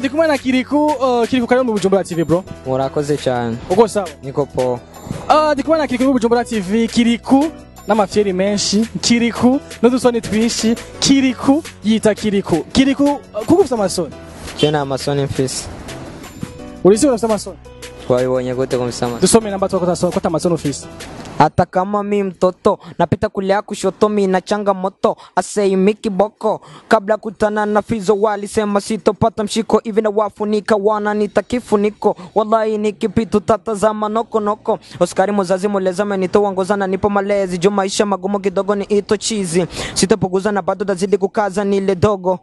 ndi kumwe na Kiriku kari mu Bujumbura TV bro. Murakoze cyane. Uko sawa? Niko po. Ndi kumwe na Kiriku mu Bujumbura TV. Kiriku n'amafyeri menshi, Kiriku n'udusoni twishi, Kiriku yita Kiriku. Kiriku kuko ufite amasoni. Jena amasoni mfise. Urisi ufite amasoni? Twabibonye gute ko mfise amasoni? Dusome namba twako kwa amasoni ufise. Hata kama mi mtoto napita kulia kushoto mi na changamoto asei miki boko kabla kutana na Fizo walisema sitopata mshiko hivi na wafunika wananiita kifuniko wallahi nikipita tatazama noko noko Oscar Muzazi mulezama nitoa ngozana nipo malezi jo maisha magumu kidogo ni ito chizi sitapuguza na bado tazidi kukaza nile dogo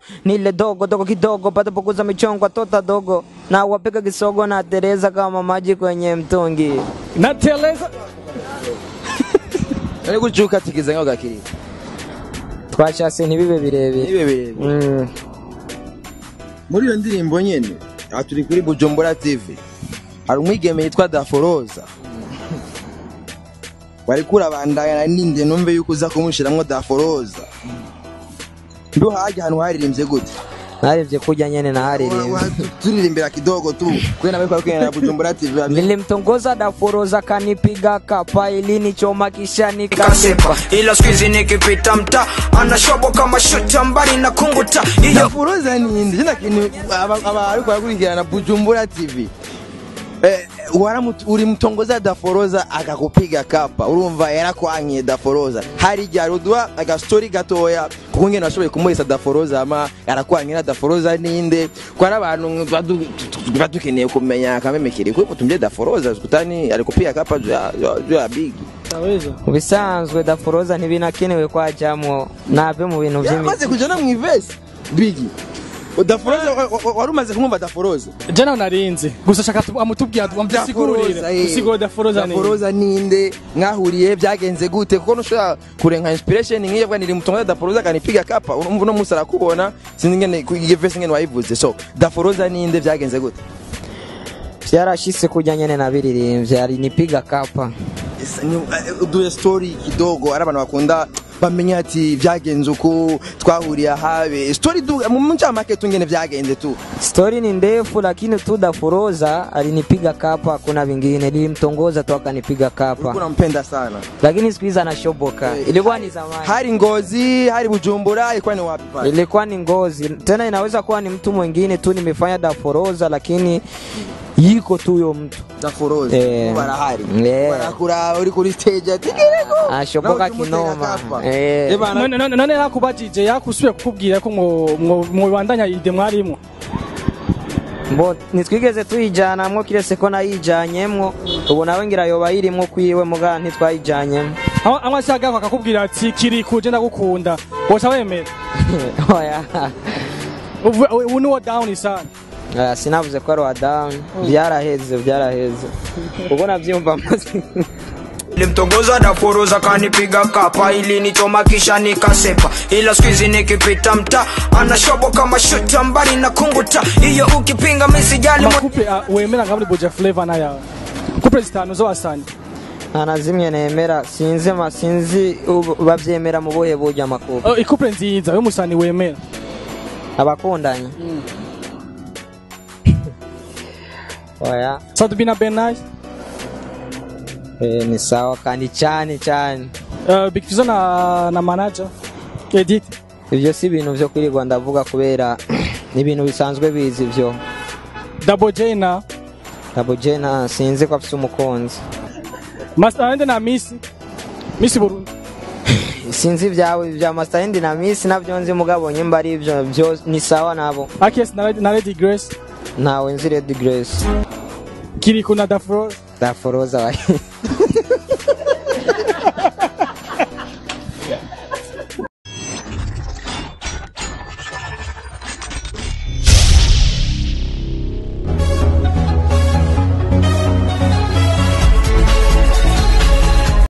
dogo kidogo bado puguza michongo tota dogo na wapika kisogo na Tereza kama maji kwenye mtungi na Tereza Ari gucuka tigizanga gakiri. Twashase ntibibe birebire. Muri iyo ndirimbo nyene aturi kuri Bujumbura TV. Hari umwigeme yitwa Daforoza. Wari kurabandanya ninde numve yuko uza kumushiramwo Daforoza. Ndo haje hanu haririmbye gute? Narivye kuja nyene na haririmbye. Turirimbira kidogo tu. Kwena beko kwena Bujumbura TV. Nilimtongoza Daforoza kanipiga kapa ilini choma kisha nikasepa. Ila squeeze nikipita mta anashobo kama shoti mbali na kunguta. Daforoza ni indi lakini aba ariko yakurikirana na Bujumbura TV. Uri mtongoza Daforoza akakupiga kapa urumva yarakwanye Daforoza hari jarudwa aga story gatoya kuko ngene nashoboye kumurisa Daforoza ama yarakwanye na Daforoza ninde kwa abantu badukeneye kumenya kamemekere kuko tumye Daforoza kutani alikupiga kapa ya big Taweza ubisanzwe Daforoza ntibinakenewe kwa jamwo nave mu bintu by'imi maze kujana mu ivesi big Daforoza warumaze kumumva Daforoza Jana narinze gusa shaka amutubwira ambisigurire usigo Daforoza ninde mwahuriye byagenze gute kuko nushaka kurenga inspiration ngiye bwa niri mutonga Daforoza kanipiga kapa urumva no musara kubona sinzi ngene kugivese ngene wayivuze so Daforoza ninde byagenze gute Byarashise kujya nyene na biririmbye ari nipiga kapa do story kidogo arabana bakunda bamenya ati byagenze uko twahuriye habe story mu ncamake tungene byagenze tu story ni ndefu lakini tu Daforoza alinipiga kapa kuna vingine nilimtongoza tu akanipiga kapa unampenda sana lakini siku hizi anashoboka ilikuwa ni zamani hari Ngozi hari Bujumbura ilikuwa ni wapi pale ilikuwa ni Ngozi tena inaweza kuwa ni mtu mwingine tu nimefanya Daforoza lakini yiko tu yo mtu Daforoza barahari barakura uri kuri stage atigirego ashoboka kinoma none yakubajije yakusubiye kukubwira ko mu bandanya ide mwarimo mbo nitwigeze tuyijana mwo kirese ko nayijanyemwo ubu nawe ngira yoba yirimo kwiwe muga ntitwayijanyemo amwe ashaka akakubwira ati kiri kuje ndagukunda woca wemera oya ubu ni wa down sana sinavuze ko ari wa down byaraheze ubwo navyumva maze Nilimtongoza Daforoza kanipiga kapa ilini choma kisha nikasepa ila squeeze nikipita mta anashobo kama shoti mbali na kunguta iyo ukipinga misijali makupe wemera ngabuli Boja Flavor na yawe kupe zitanu zo wasani anazimye nemera sinzi bavyemera mu boye boja makupe ikupe nziza yo musani wemera abakundanye oya Sadubina Benai ni sawa kandi cyane Big Fizzo na manager Edit ibyo si ibintu byo kuri Rwanda avuga kubera ni ibintu bisanzwe bizi byo Double J na sinzi ko afite umukunzi Master na Miss Burundi sinzi bya Master na Miss nabyo nzi mugabo nyimba ari ibyo ni sawa nabo Akes na Lady Grace nawe nzi Lady Grace Kiri kuna Daforoza wa